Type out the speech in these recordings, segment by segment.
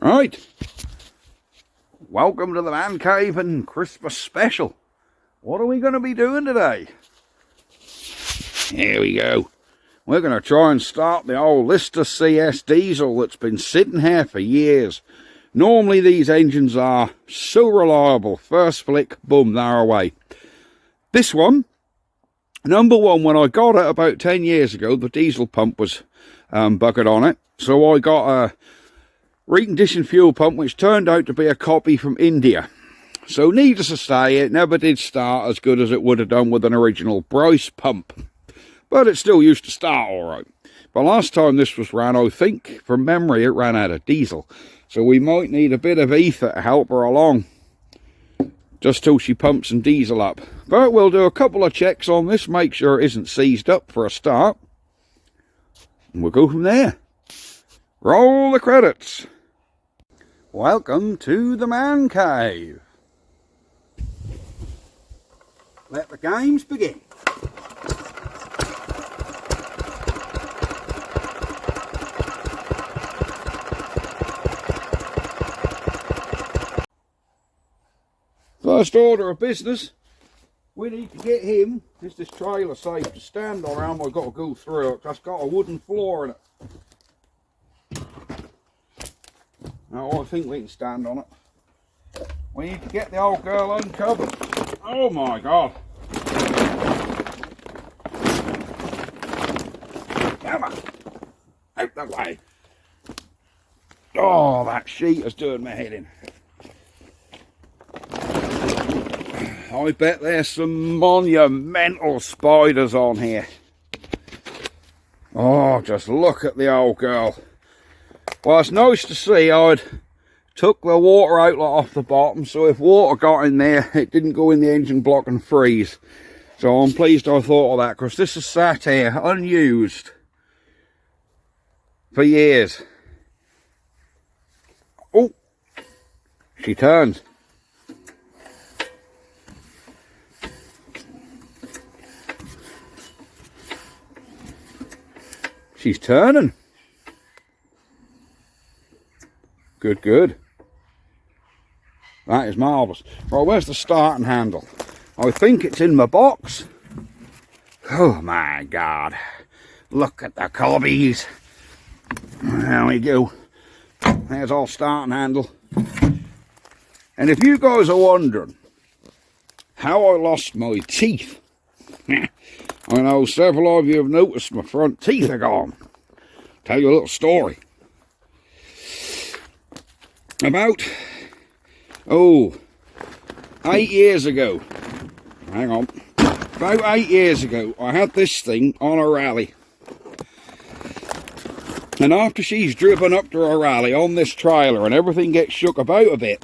Right, welcome to the Man Cave and Christmas special. What are we going to be doing today? Here we go. We're going to try and start the old Lister CS diesel that's been sitting here for years. Normally these engines are so reliable, first flick, boom, they're away. This one, number one, when I got it about 10 years ago, the diesel pump was buggered on it. So I got a reconditioned fuel pump which turned out to be a copy from India. So needless to say, it never did start as good as it would have done with an original Bryce pump. But it still used to start alright. But last time this was ran, I think, from memory, it ran out of diesel. So we might need a bit of ether to help her along, just till she pumps some diesel up. But we'll do a couple of checks on this, make sure it isn't seized up for a start. And we'll go from there. Roll the credits. Welcome to the Man Cave. Let the games begin. First order of business, we need to get him. Is this trailer safe to stand on? We've got to go through it. That's got a wooden floor in it. Now I think we can stand on it. We need to get the old girl uncovered. Oh my God. Come on. Out the way. Oh, that sheet is doing my head in. I bet there's some monumental spiders on here. Oh, just look at the old girl. Well, it's nice to see I'd took the water outlet off the bottom, so if water got in there, it didn't go in the engine block and freeze. So I'm pleased I thought of that, because this has sat here unused for years. Oh, she turns. She's turning. Good, good. That is marvellous. Right, where's the starting handle? I think it's in my box. Oh my God. Look at the cobbies. There we go. There's our starting handle. And if you guys are wondering how I lost my teeth, I know several of you have noticed my front teeth are gone. Tell you a little story. About 8 years ago, hang on, about 8 years ago, I had this thing on a rally. And after she's driven up to a rally on this trailer and everything gets shook about a bit,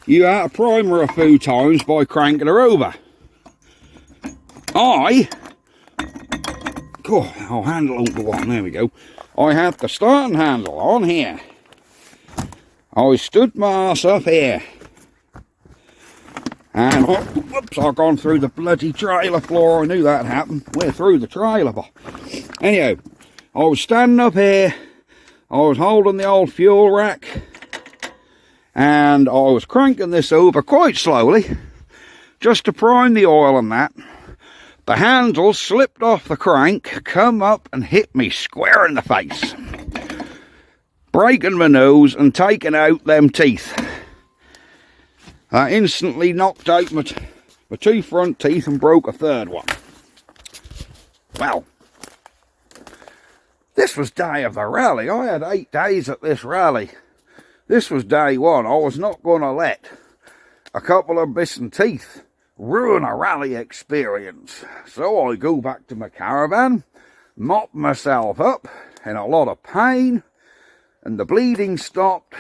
you have to prime her a few times by cranking her over. I'll handle won't go on, there we go. I had the starting handle on here. I stood my ass up here. And, whoops, I've gone through the bloody trailer floor. I knew that had happened. We're through the trailer. Anyhow, I was standing up here. I was holding the old fuel rack. And I was cranking this over quite slowly, just to prime the oil and that. The handle slipped off the crank, come up and hit me square in the face, breaking my nose and taking out them teeth. I instantly knocked out my two front teeth and broke a third one. Well, this was day of the rally. I had 8 days at this rally. This was day one. I was not going to let a couple of missing teeth ruin a rally experience. So I go back to my caravan, mop myself up in a lot of pain, and the bleeding stopped,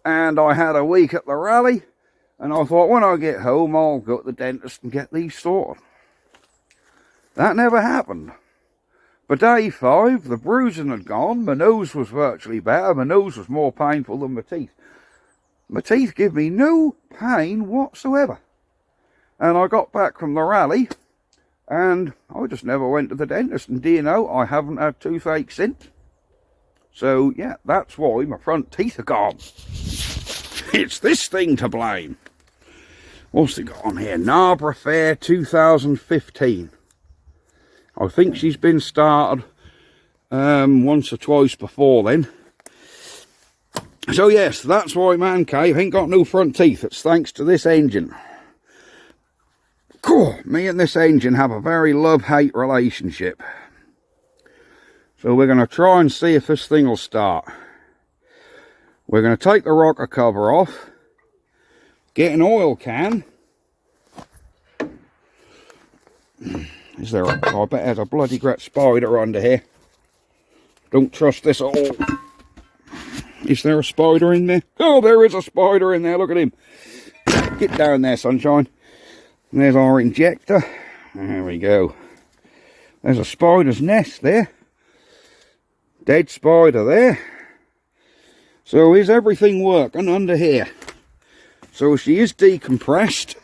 and I had a week at the rally, and I thought when I get home I'll go to the dentist and get these sorted. That never happened. By day 5, the bruising had gone, my nose was virtually better, my nose was more painful than my teeth. My teeth give me no pain whatsoever. And I got back from the rally, and I just never went to the dentist. And do you know, I haven't had toothache since. So yeah, that's why my front teeth are gone. It's this thing to blame. What's it got on here? Narborough Fair 2015. I think she's been started once or twice before then. So yes, that's why Man Cave ain't got no front teeth. It's thanks to this engine. Cool. Me and this engine have a very love-hate relationship. So we're going to try and see if this thing will start. We're going to take the rocker cover off, get an oil can. Is there a, I bet there's a bloody great spider under here. Don't trust this at all. Is there a spider in there? Oh, there is a spider in there. Look at him. Get down there, sunshine. And there's our injector. There we go. There's a spider's nest there. Dead spider there. So is everything working under here? So she is decompressed.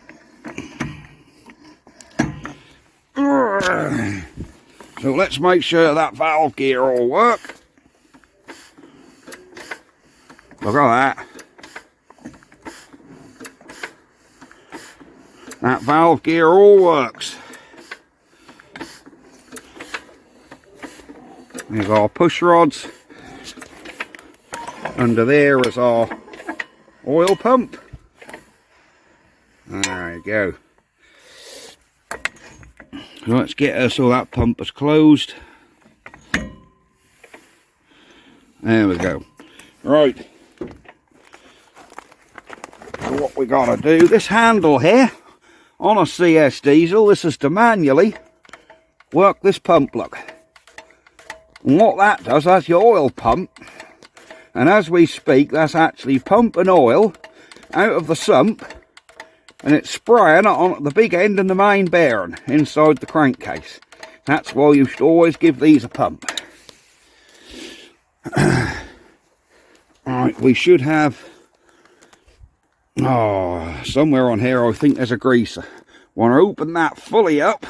So let's make sure that valve gear will work. Look at that. That valve gear all works. There's our push rods. Under there is our oil pump. There you go. So let's get her so that pump is closed. There we go. Right. So what we got to do, this handle here on a CS diesel, this is to manually work this pump, look. And what that does, that's your oil pump. And as we speak, that's actually pumping oil out of the sump. And it's spraying it on the big end and the main bearing inside the crankcase. That's why you should always give these a pump. Right, we should have... Oh, somewhere on here I think there's a greaser. Want to open that fully up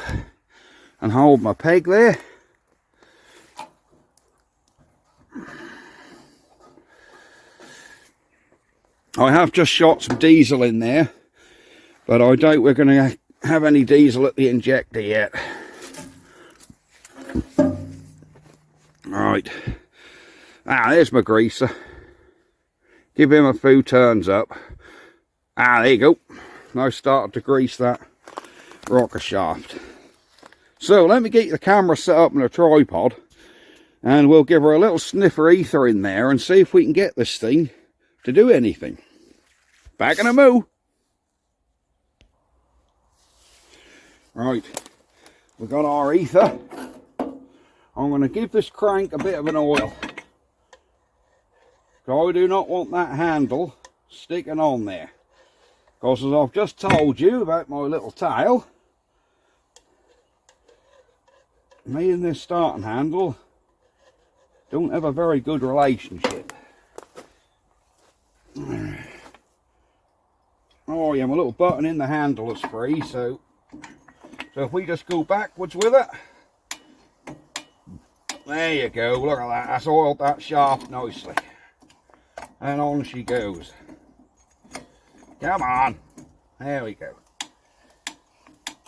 and hold my peg there. I have just shot some diesel in there, but I doubt we're going to have any diesel at the injector yet. Right. There's my greaser. Give him a few turns up. There you go. Now started to grease that rocker shaft. So let me get the camera set up on a tripod and we'll give her a little sniffer ether in there and see if we can get this thing to do anything. Back in a moo. Right, we've got our ether. I'm going to give this crank a bit of an oil. I do not want that handle sticking on there. Because as I've just told you about my little tail, me and this starting handle don't have a very good relationship. Oh yeah, my little button in the handle is free, so if we just go backwards with it, there you go, look at that, that's oiled that shaft nicely. And on she goes. Come on, there we go.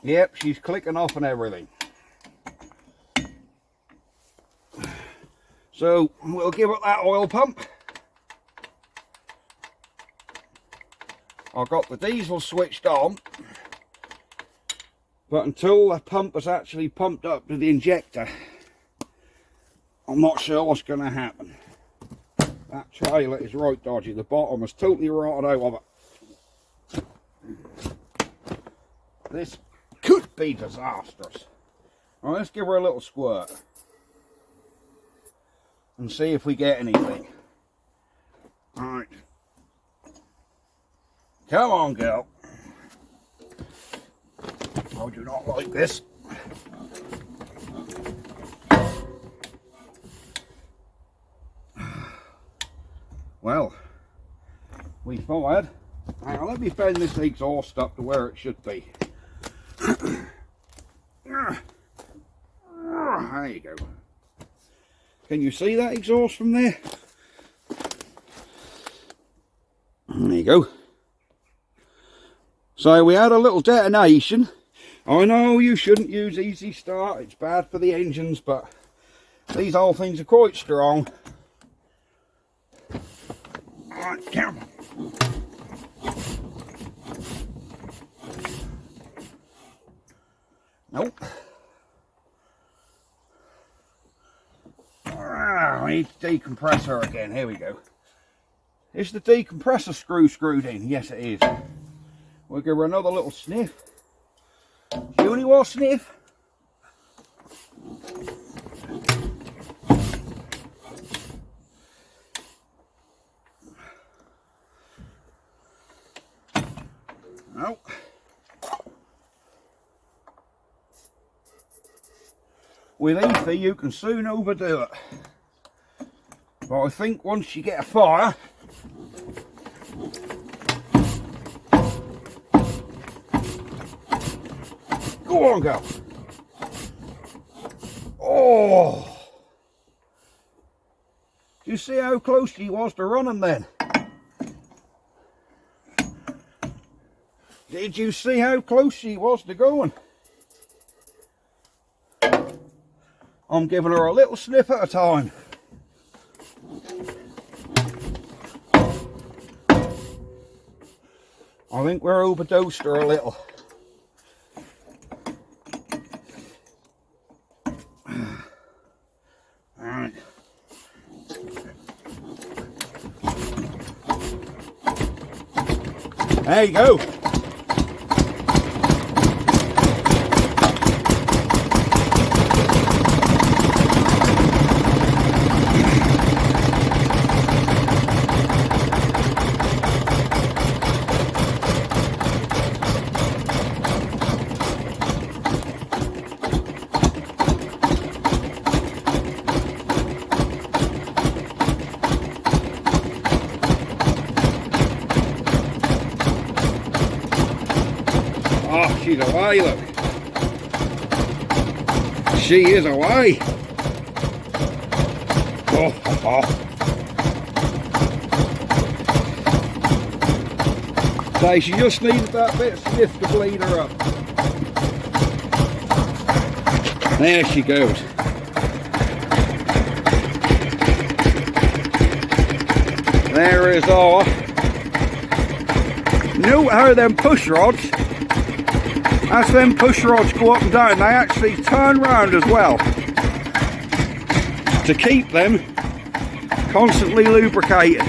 Yep, she's clicking off and everything. So we'll give it that oil pump. I've got the diesel switched on, but until the pump is actually pumped up to the injector, I'm not sure what's going to happen. That trailer is right dodgy. The bottom is totally rotted out of it. This could be disastrous. Right, let's give her a little squirt and see if we get anything. Alright. Come on, girl. I do not like this. Well, we fired. Hang on, let me bend this exhaust up to where it should be. There you go. Can you see that exhaust from there? There you go. So we had a little detonation. I know you shouldn't use easy start, it's bad for the engines, but these old things are quite strong. Alright, camera. Nope. I need the decompressor again. Here we go. Is the decompressor screw screwed in? Yes, it is. We'll give her another little sniff. Do any more sniff? No. With ether you can soon overdo it. But I think once you get a fire, go on, go. Oh! Do you see how close she was to running then? Did you see how close she was to going? I'm giving her a little sniff at a time. I think we're overdosed her a little. Alright. There you go. Oh, she's away, look. She is away. Oh, oh. So she just needed that bit of sniff to bleed her up. There she goes. There is our... Note how them push rods, as them push rods go up and down, they actually turn round as well to keep them constantly lubricated.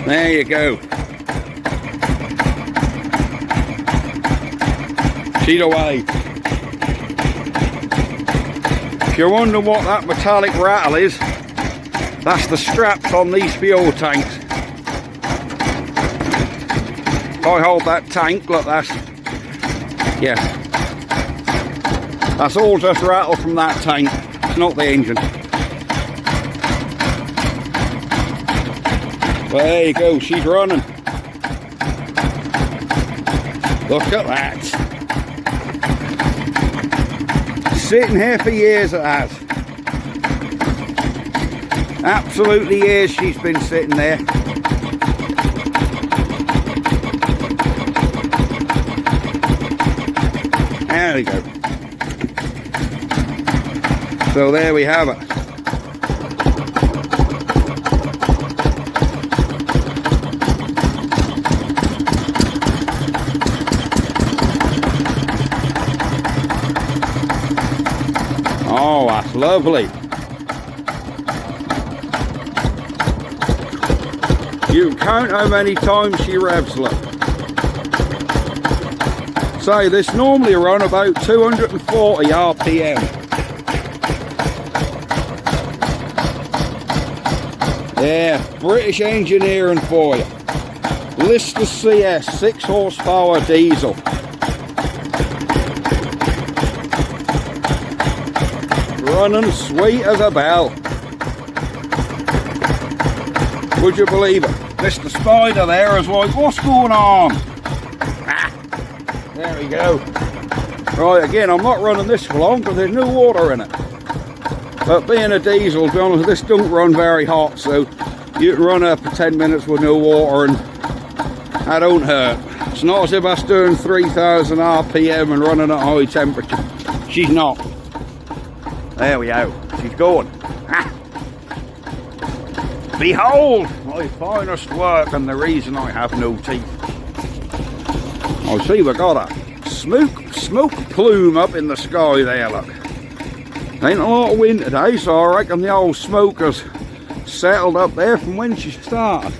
There you go. She's away. If you're wondering what that metallic rattle is, that's the straps on these fuel tanks. If I hold that tank, look, that's, yeah, that's all just rattle from that tank. It's not the engine. Well, there you go, she's running. Look at that. Sitting here for years it has. Absolutely years she's been sitting there. There we go. So there we have it. Oh, that's lovely. You can count how many times she revs, look. So this normally run about 240 RPM. Yeah, British engineering for you. Lister CS 6 horsepower diesel. running sweet as a bell. Would you believe it? Mr. Spider there is like, what's going on? There we go. Right, again, I'm not running this for long because there's no water in it. But being a diesel, to be honest, this don't run very hot, so you can run it for 10 minutes with no water and that don't hurt. It's not as if I was doing 3,000 RPM and running at high temperature. She's not. There we go. She's going. Behold my finest work and the reason I have no teeth. I see we've got a smoke plume up in the sky there, look. Ain't a lot of wind today, so I reckon the old smoker's settled up there from when she started.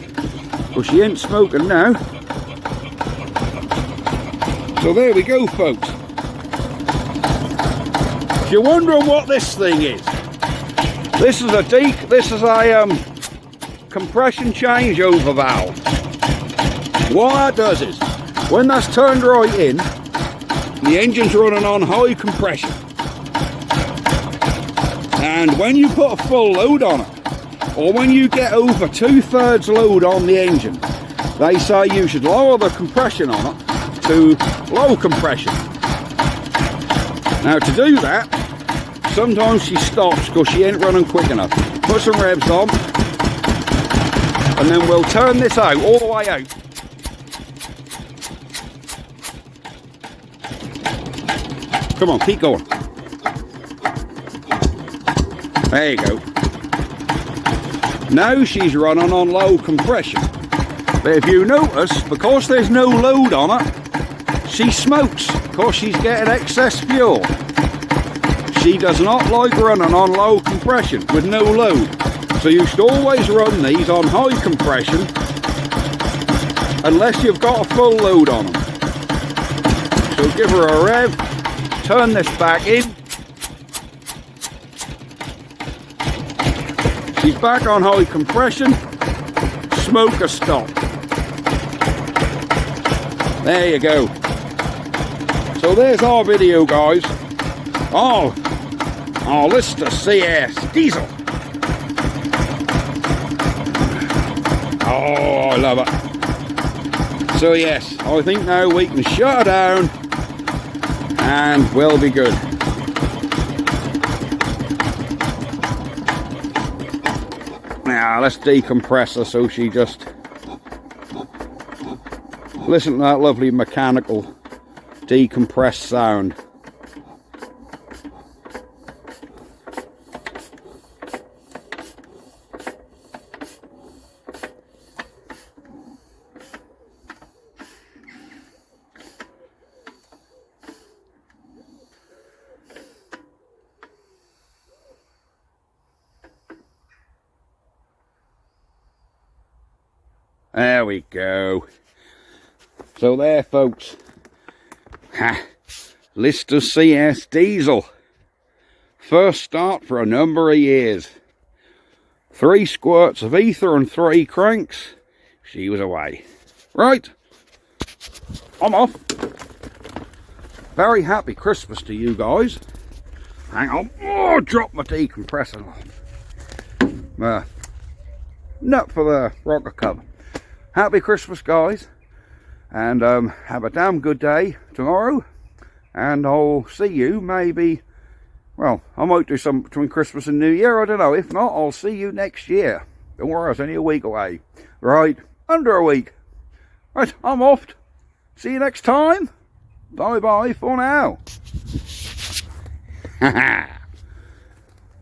Well, she ain't smoking now. So there we go, folks. If you're wondering what this thing is, this is a compression changeover valve. What that does is, when that's turned right in, the engine's running on high compression. And when you put a full load on it, or when you get over 2/3 load on the engine, they say you should lower the compression on it to low compression. Now to do that, sometimes she stops because she ain't running quick enough. Put some revs on, and then we'll turn this out, all the way out. Come on, keep going. There you go. Now she's running on low compression. But if you notice, because there's no load on it, she smokes because she's getting excess fuel. She does not like running on low compression with no load. So you should always run these on high compression unless you've got a full load on them. So give her a rev, turn this back in. She's back on high compression, smoker stop. There you go. So there's our video, guys. Oh, our Lister CS diesel. Oh, I love it. So yes, I think now we can shut her down and we'll be good. Now let's decompress her so she just listen to that lovely mechanical decompressed sound. There we go. So there, folks. Lister CS diesel. First start for a number of years. 3 squirts of ether and 3 cranks. She was away. Right. I'm off. Very happy Christmas to you guys. Hang on. Oh, drop my decompressor. Nut for the rocker cover. Happy Christmas, guys, and have a damn good day tomorrow, and I'll see you maybe, well, I might do some between Christmas and New Year, I don't know. If not, I'll see you next year. Don't worry, it's only a week away. Right, under a week. Right, I'm off. See you next time. Bye bye for now.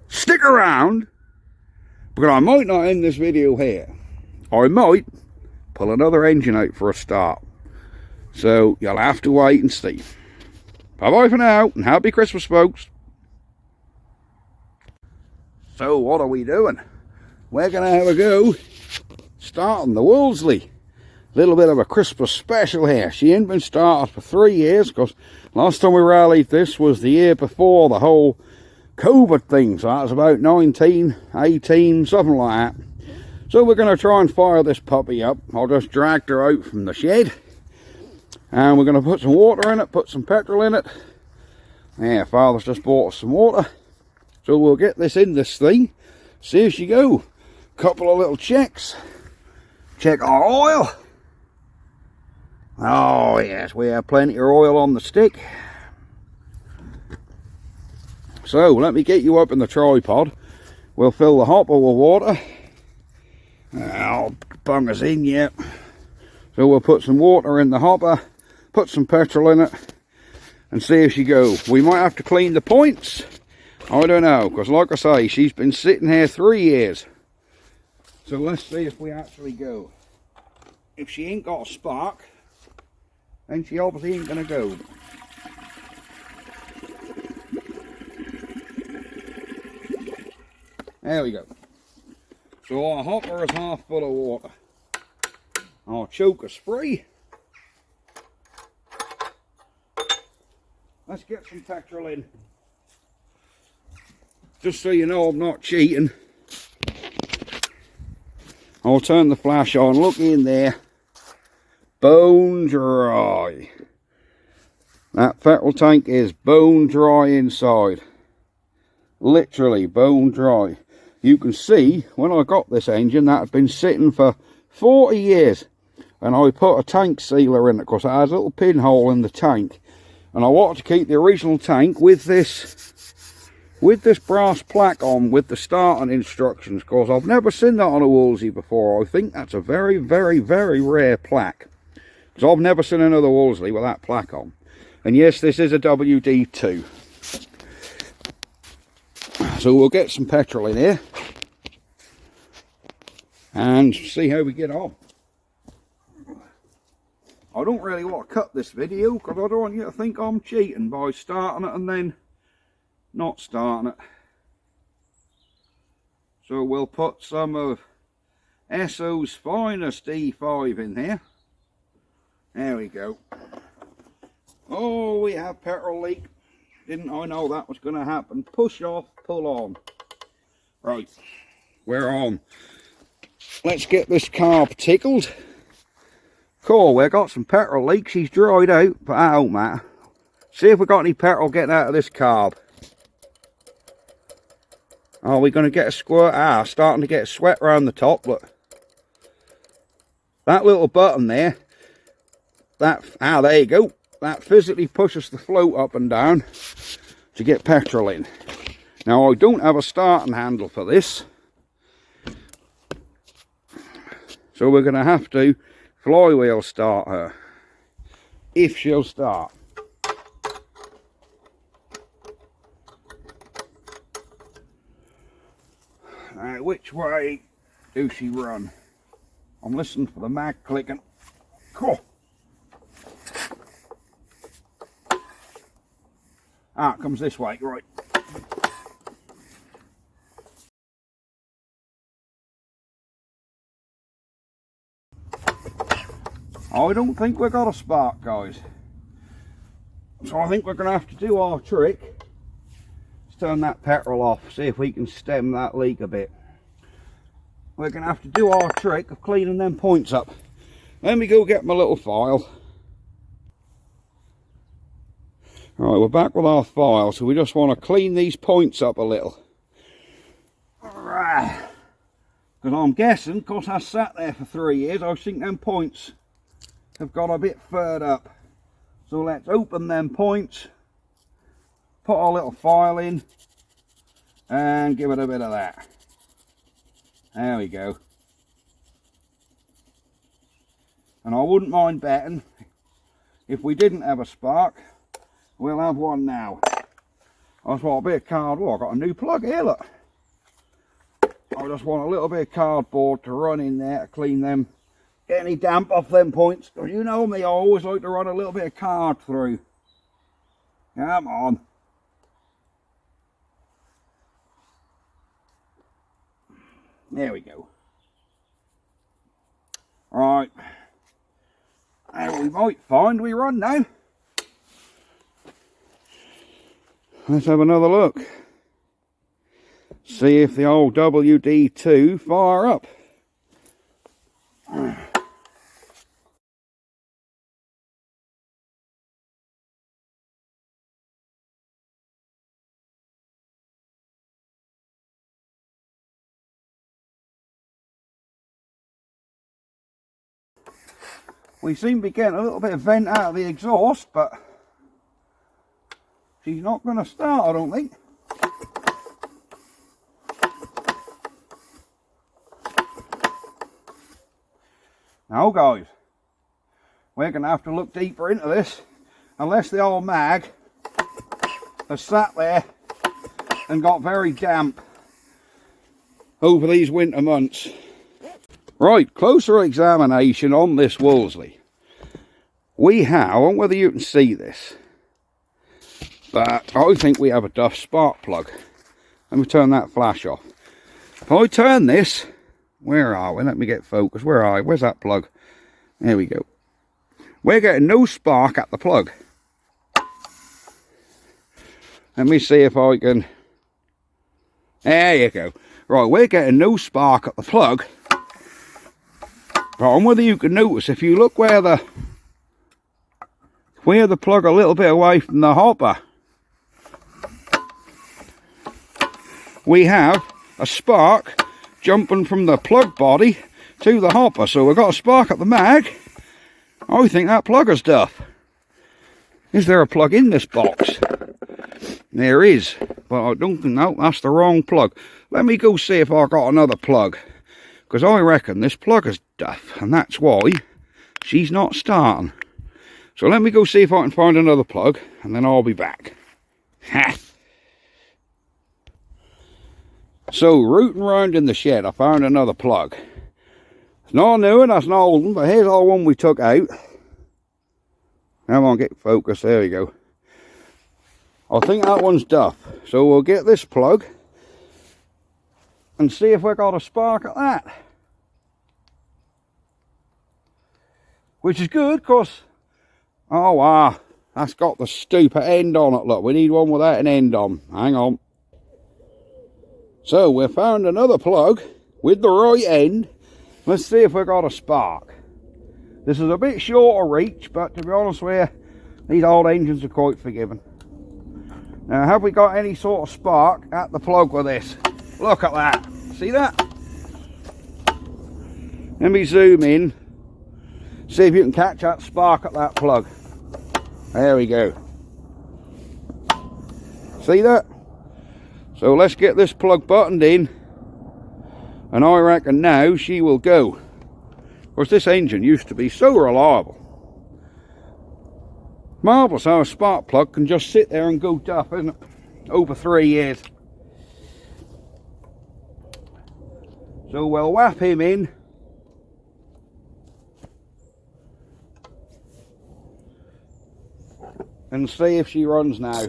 Stick around, because I might not end this video here. I might pull another engine out for a start. So you'll have to wait and see. Bye bye for now, and happy Christmas, folks. So what are we doing? We're going to have a go starting the Wolseley. Little bit of a Christmas special here. She ain't been started for 3 years, because last time we rallied this was the year before the whole COVID thing. So that was about 19, 18, something like that. So we're going to try and fire this puppy up. I'll just drag her out from the shed. And we're going to put some water in it, put some petrol in it. Yeah, Father's just bought us some water. So we'll get this in this thing. See as you go. Couple of little checks. Check our oil. Oh yes, we have plenty of oil on the stick. So let me get you up in the tripod. We'll fill the hopper with water. I'll bung us in yet. So we'll put some water in the hopper, put some petrol in it, and see as you go. We might have to clean the points. I don't know, because like I say, she's been sitting here 3 years. So let's see if we actually go. If she ain't got a spark, then she obviously ain't going to go. There we go. So our hopper is half full of water. Our choker's free. Let's get some petrol in. Just so you know I'm not cheating. I'll turn the flash on. Look in there. Bone dry. That petrol tank is bone dry inside. Literally bone dry. You can see when I got this engine that had been sitting for 40 years, and I put a tank sealer in it because it has a little pinhole in the tank, and I wanted to keep the original tank with this brass plaque on with the starting instructions, because I've never seen that on a Wolseley before. I think that's a very, very, very rare plaque, because I've never seen another Wolseley with that plaque on. And yes, this is a WD2. So we'll get some petrol in here and see how we get on. I don't really want to cut this video because I don't want you to think I'm cheating by starting it and then not starting it. So we'll put some of SO's finest E5 in here. There we go. Oh, we have petrol leak. Didn't I know that was going to happen? Push off, pull on. Right, we're on. Let's get this carb tickled. Cool, we've got some petrol leak. She's dried out, but that don't matter. See if we've got any petrol getting out of this carb. Are we going to get a squirt? Starting to get sweat around the top, look. That little button there, there you go. That physically pushes the float up and down to get petrol in. Now I don't have a starting handle for this, so we're going to have to flywheel start her, if she'll start. Now which way do she run? I'm listening for the mag clicking. Cool. It comes this way, right. I don't think we've got a spark, guys. So I think we're going to have to do our trick. Let's turn that petrol off, see if we can stem that leak a bit. We're going to have to do our trick of cleaning them points up. Let me go get my little file. Right, we're back with our file, so we just want to clean these points up a little. Alright. Because I'm guessing, because I sat there for 3 years, I think them points have got a bit furred up. So let's open them points, put our little file in, and give it a bit of that. There we go. And I wouldn't mind betting, if we didn't have a spark, we'll have one now. I just want a bit of cardboard. I've got a new plug here, look. I just want a little bit of cardboard to run in there to clean them, get any damp off them points. Because you know me, I always like to run a little bit of card through. Come on. There we go. Right. And we might find we run now. Let's have another look. See if the old WD2 fire up. We seem to be getting a little bit of vent out of the exhaust, but she's not going to start, I don't think. Now guys, we're going to have to look deeper into this, unless the old mag has sat there and got very damp over these winter months. Right, closer examination on this Wolseley. We have, I don't know whether you can see this, but I think we have a duff spark plug. Let me turn that flash off. If I turn this, where are we? Let me get focused. Where are we? Where's that plug? There we go. We're getting no spark at the plug. Let me see if I can... There you go. Right, we're getting no spark at the plug. Right, and whether you can notice, if you look where the plug a little bit away from the hopper, we have a spark jumping from the plug body to the hopper. So we've got a spark at the mag. I think that plug is duff. Is there a plug in this box? There is, but I don't think, no, that's the wrong plug. Let me go see if I got another plug, because I reckon this plug is duff, and that's why she's not starting. So let me go see if I can find another plug, and then I'll be back. Ha! So, rooting around in the shed, I found another plug. It's not a new one, that's an old one, but here's our one we took out. Now I'll get focused, there we go. I think that one's duff. So we'll get this plug and see if we got a spark at that. Which is good, because, oh wow, that's got the stupid end on it. Look, we need one without an end on. Hang on. So we found another plug with the right end. Let's see if we got a spark. This is a bit shorter reach, but to be honest with you, these old engines are quite forgiving. Now, have we got any sort of spark at the plug with this? Look at that. See that? Let me zoom in. See if you can catch that spark at that plug. There we go. See that? So let's get this plug buttoned in. And I reckon now she will go. Of course, this engine used to be so reliable. Marvellous how a spark plug can just sit there and go duff, isn't it? Over 3 years. So we'll whap him in. And see if she runs now.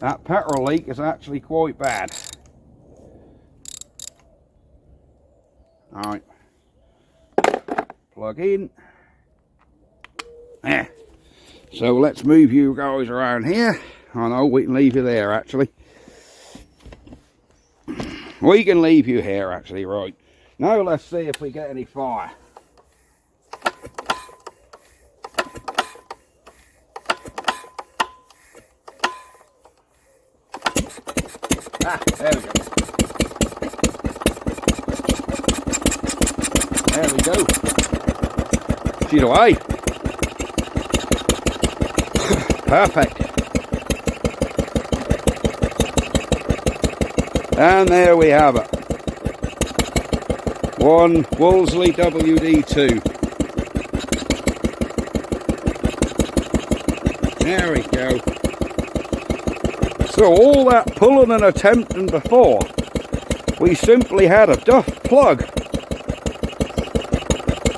That petrol leak is actually quite bad. Alright. Plug in. There. So let's move you guys around here. I know we can leave you there actually. We can leave you here actually, right. Now let's see if we get any fire. Ah, there we go. There we go. She's away. Perfect. And there we have it. One Wolseley WD2. There we go. So all that pulling and attempting before, we simply had a duff plug.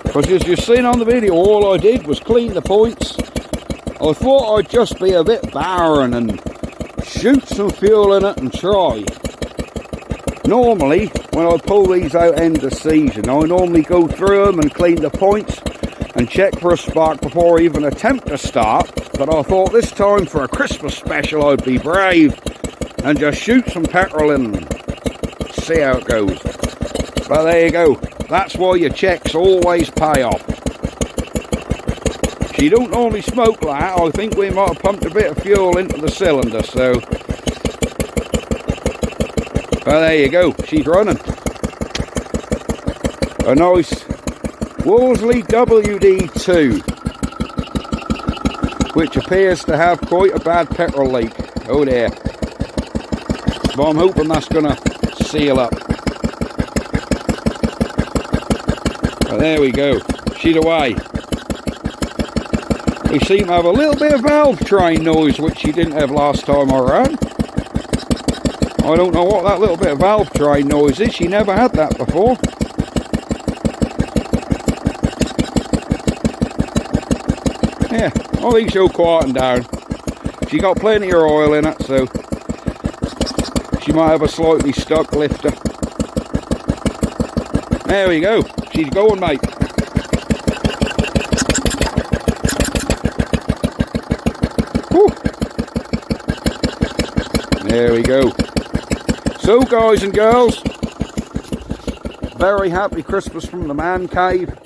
Because as you've seen on the video, all I did was clean the points. I thought I'd just be a bit barren and shoot some fuel in it and try. Normally, when I pull these out end of season, I normally go through them and clean the points and check for a spark before I even attempt to start. But I thought this time for a Christmas special I'd be brave and just shoot some petrol in and see how it goes. But there you go. That's why your checks always pay off. She don't normally smoke like that. I think we might have pumped a bit of fuel into the cylinder, so. But there you go, she's running. a nice Wolseley WD2, which appears to have quite a bad petrol leak. Oh dear. But I'm hoping that's going to seal up. But there we go. She's away. We seem to have a little bit of valve train noise, which she didn't have last time I ran. I don't know what that little bit of valve train noise is. She never had that before. Yeah, I think she'll quieten down. She got plenty of oil in it, so she might have a slightly stuck lifter. There we go. She's going, mate. Whew. There we go. So, guys and girls, very happy Christmas from the man cave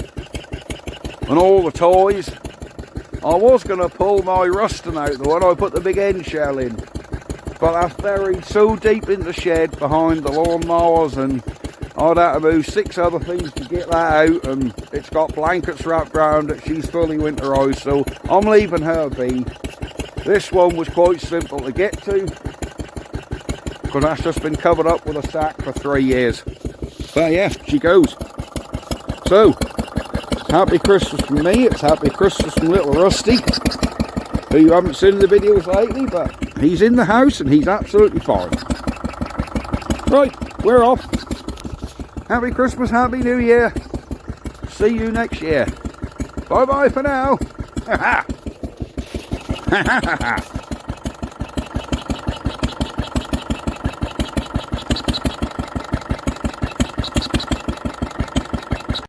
and all the toys. I was going to pull my rusting out the one I put the big end shell in, but that's buried so deep in the shed behind the lawnmowers, and I'd have to move 6 other things to get that out, and it's got blankets wrapped around it. She's fully winterised, so I'm leaving her be. This one was quite simple to get to, because that's just been covered up with a sack for 3 years. But yeah, she goes. So, happy Christmas from me. It's happy Christmas from little Rusty, who you haven't seen in the videos lately, but he's in the house and he's absolutely fine. Right, we're off. Happy Christmas, happy New Year. See you next year. Bye bye for now. Ha ha ha ha.